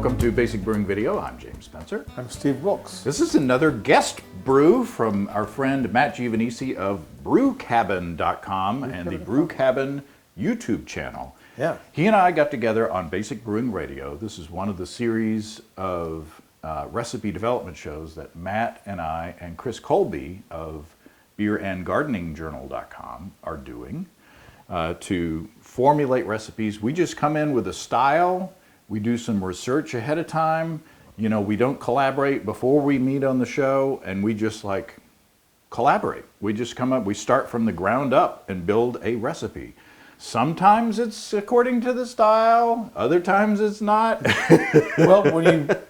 welcome to Basic Brewing Video. I'm James Spencer. I'm Steve Wilkes. This is another guest brew from our friend Matt Giovanisi of BrewCabin.com and the Brew Cabin YouTube channel. Yeah. He and I got together on Basic Brewing Radio. This is one of the series of recipe development shows that Matt and I and Chris Colby of BeerAndGardeningJournal.com are doing to formulate recipes. We just come in with a style. We do some research ahead of time. You know, we don't collaborate before we meet on the show, and we just like collaborate. We just come up, we start from the ground up and build a recipe. Sometimes it's according to the style, other times it's not. Well, when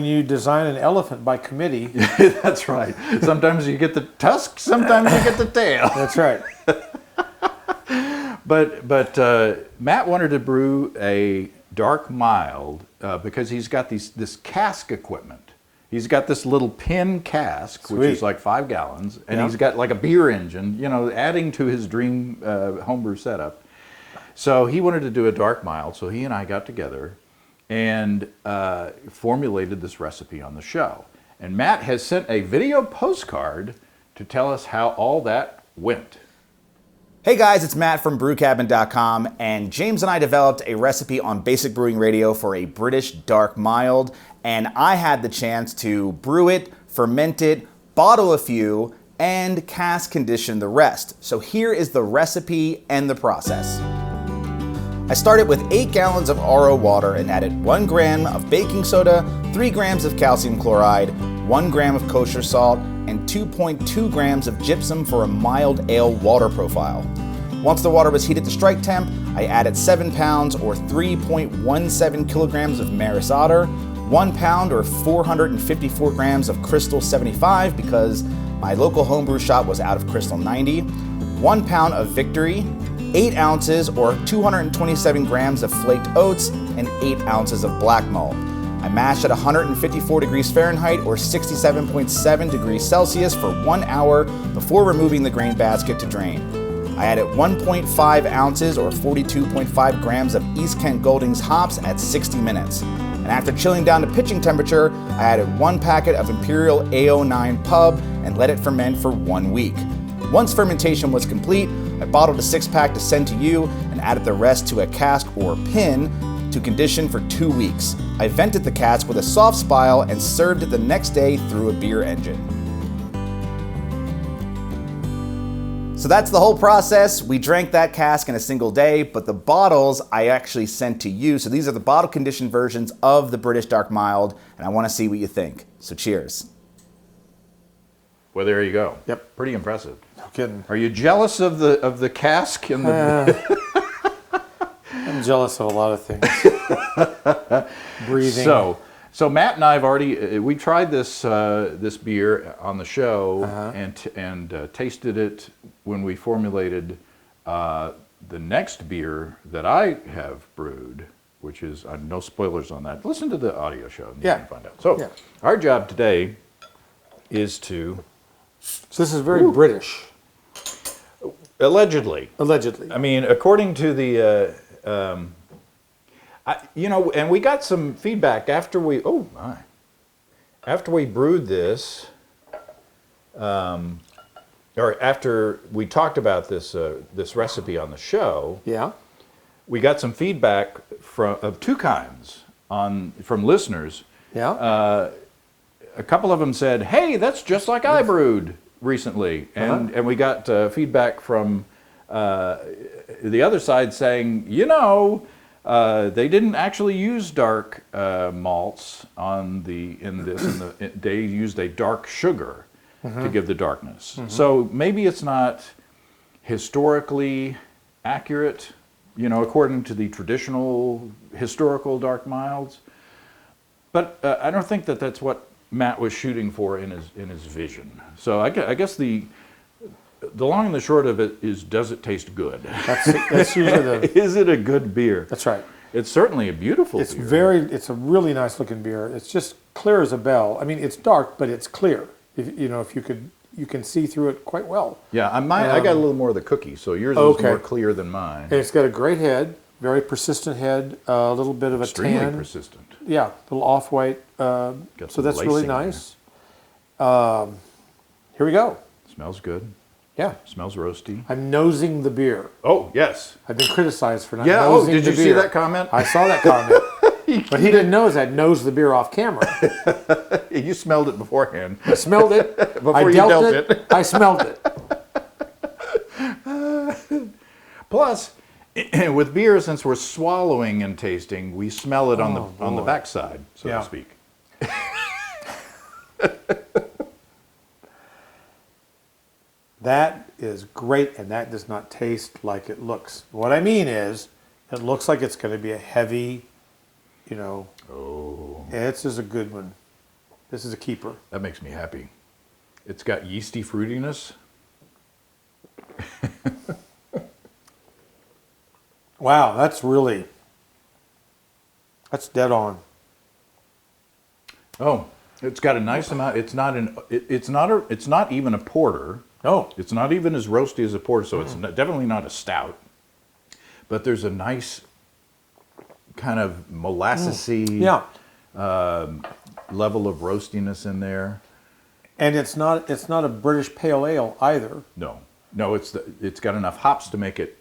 you design an elephant by committee. That's right. Sometimes you get the tusk, sometimes you get the tail. That's right. But Matt wanted to brew a dark mild because he's got this cask equipment. He's got this little pin cask, which is like 5 gallons, and he's got like a beer engine, you know, adding to his dream homebrew setup. So he wanted to do a dark mild, so he and I got together and formulated this recipe on the show. And Matt has sent a video postcard to tell us how all that went. Hey guys, it's Matt from BrewCabin.com, and James and I developed a recipe on Basic Brewing Radio for a British dark mild, and I had the chance to brew it, ferment it, bottle a few, and cask condition the rest. So here is the recipe and the process. I started with 8 gallons of RO water and added 1 gram of baking soda, 3 grams of calcium chloride, 1 gram of kosher salt, and 2.2 grams of gypsum for a mild ale water profile. Once the water was heated to strike temp, I added 7 pounds or 3.17 kilograms of Maris Otter, 1 pound or 454 grams of Crystal 75 because my local homebrew shop was out of Crystal 90, 1 pound of Victory, 8 ounces or 227 grams of flaked oats, and 8 ounces of black malt. I mashed at 154 degrees Fahrenheit or 67.7 degrees Celsius for 1 hour before removing the grain basket to drain. I added 1.5 ounces or 42.5 grams of East Kent Goldings hops at 60 minutes. And after chilling down to pitching temperature, I added 1 packet of Imperial A09 Pub and let it ferment for 1 week. Once fermentation was complete, I bottled a 6-pack to send to you and added the rest to a cask or pin to condition for 2 weeks. I vented the cask with a soft spile and served it the next day through a beer engine. So that's the whole process. We drank that cask in a single day, but the bottles I actually sent to you. So these are the bottle conditioned versions of the British Dark Mild, and I want to see what you think. So cheers. Well, there you go. Yep. Pretty impressive. No kidding. Are you jealous of the cask and the? I'm jealous of a lot of things. Breathing. So Matt and I have already we tried this beer on the show and tasted it when we formulated the next beer that I have brewed, which is no spoilers on that. Listen to the audio show and you can find out. So our job today is to. So this is very British. Allegedly. Allegedly. I mean, according to the. And we got some feedback after we brewed this, or after we talked about this recipe on the show. Yeah. We got some feedback of 2 kinds from listeners. Yeah. A couple of them said, "Hey, that's just like I brewed recently," and we got feedback from the other side saying, they didn't actually use dark malts they used a dark sugar to give the darkness. So maybe it's not historically accurate, according to the traditional historical dark milds. But I don't think that that's what Matt was shooting for in his vision. So I guess the long and the short of it is, does it taste good? That's usually Is it a good beer? That's right. It's certainly a beautiful beer. It's a really nice looking beer. It's just clear as a bell. I mean, it's dark, but it's clear. If you can see through it quite well. Yeah, I got a little more of the cookie, so yours is more clear than mine. And it's got a great head. very persistent head, a little bit of a Extremely tan. persistent. Yeah, a little off-white. So some that's really lacing in nice. Here we go. Smells good. Yeah, Smells roasty. I'm nosing the beer. Oh, yes. I've been criticized for not Yeah, nosing did the you see beer. that comment? I saw that comment. But he didn't nose that. Nose the beer off camera. You smelled it beforehand. I smelled it. Before I you dealt dealt it. it. I smelled it. Plus, with beer, since we're swallowing and tasting, we smell it on the backside, so Yeah. to speak. That is great, and that does not taste like it looks. What I mean is, it looks like it's going to be a heavy, Oh, this is a good one. This is a keeper. that makes me happy. It's got yeasty fruitiness. Wow, that's dead on. Oh, it's got a nice amount. It's not it's not even a porter. No. It's not even as roasty as a porter, so it's definitely not a stout. But there's a nice kind of molassesy Yeah. level of roastiness in there. And it's not a British pale ale either. No, it's got enough hops to make it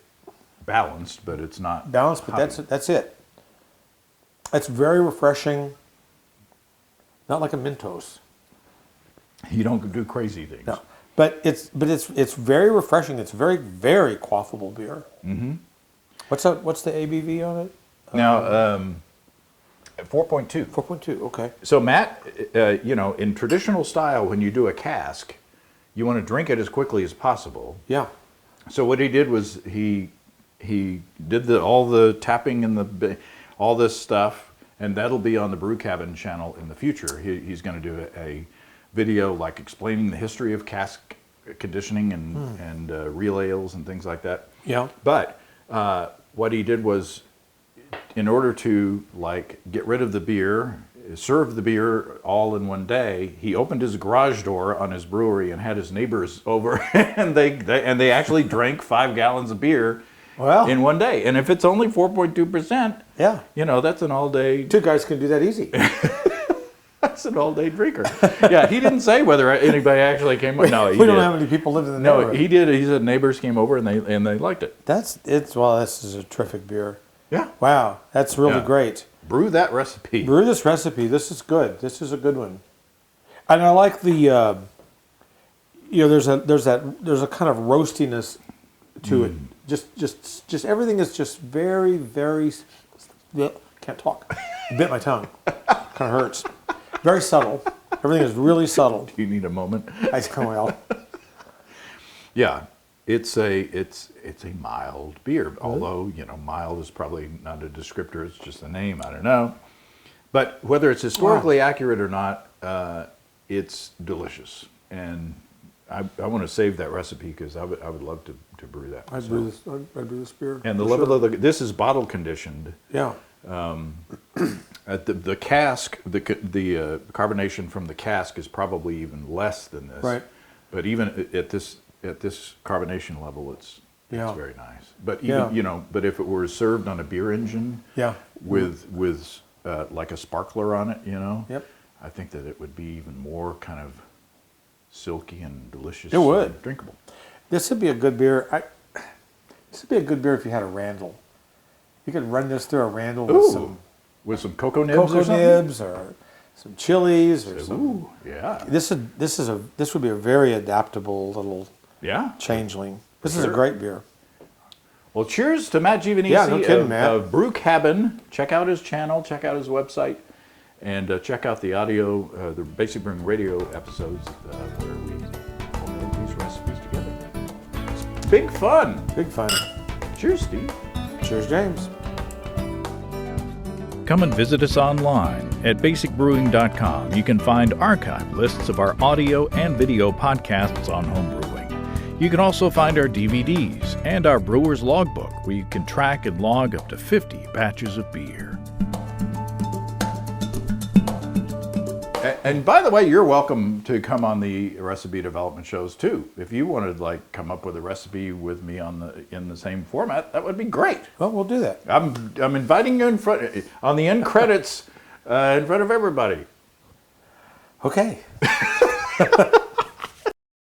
balanced, but it's not Balanced, but hoppy. that's it. It's very refreshing. Not like a Mentos. You don't do crazy things. No. But it's very refreshing. It's very, very quaffable beer. Mm-hmm. What's the ABV on it? Now, 4.2. 4.2. Okay. So Matt, in traditional style, when you do a cask, you want to drink it as quickly as possible. Yeah. So what he did was he did all the tapping and all this stuff, and that'll be on the Brew Cabin channel in the future. He's going to do a video like explaining the history of cask conditioning and real ales and things like that. Yeah. But what he did was, in order to get rid of the beer, serve the beer all in one day, he opened his garage door on his brewery and had his neighbors over, and they actually drank 5 gallons of beer in one day. And if it's only 4.2%, Yeah. that's an all day. 2 guys can do that easy. That's an all day drinker. Yeah, he didn't say whether anybody actually came. No, he We don't did. know how many people live in the No, neighborhood. he did. He said neighbors came over and they liked it. This is a terrific beer. Yeah. Wow, that's really Yeah. great. Brew that recipe. Brew this recipe. This is good. This is a good one. And I like the, there's a kind of roastiness to it. Just everything is just very, very. Can't talk. Bit my tongue. Kind of hurts. Very subtle. Everything is really subtle. You need a moment. Well, Yeah, it's a mild beer. Although mild is probably not a descriptor; it's just a name. I don't know, but whether it's historically accurate or not, it's delicious. And I want to save that recipe because I would love to brew that. I'd brew this beer. And the for level sure. of this is bottle conditioned. Yeah. At the cask, the carbonation from the cask is probably even less than this. Right. But even at this carbonation level, it's Yeah. very nice. But even Yeah. but if it were served on a beer engine, Yeah. with like a sparkler on it, Yep. I think that it would be even more kind of silky and delicious. It would. and drinkable. This would be a good beer. This would be a good beer if you had a Randall. You could run this through a Randall with some cocoa nibs cocoa or something. nibs or some chilies or some. Ooh, yeah, This would be a very adaptable little yeah. changeling. This is a sure. great beer. Well, cheers to Matt Giovanisi Yeah, no kidding, Matt. of Brew Cabin. Check out his channel, check out his website, and check out the audio, the Basic Brewing Radio episodes where we formulate these recipes together. It's big fun. Big fun. Cheers, Steve. Cheers, James. Come and visit us online at basicbrewing.com. You can find archive lists of our audio and video podcasts on homebrewing. You can also find our DVDs and our brewer's logbook, where you can track and log up to 50 batches of beer. And by the way, you're welcome to come on the recipe development shows too. If you wanted to like come up with a recipe with me in the same format, that would be great. Well, we'll do that. I'm inviting you in front on the end credits in front of everybody. Okay.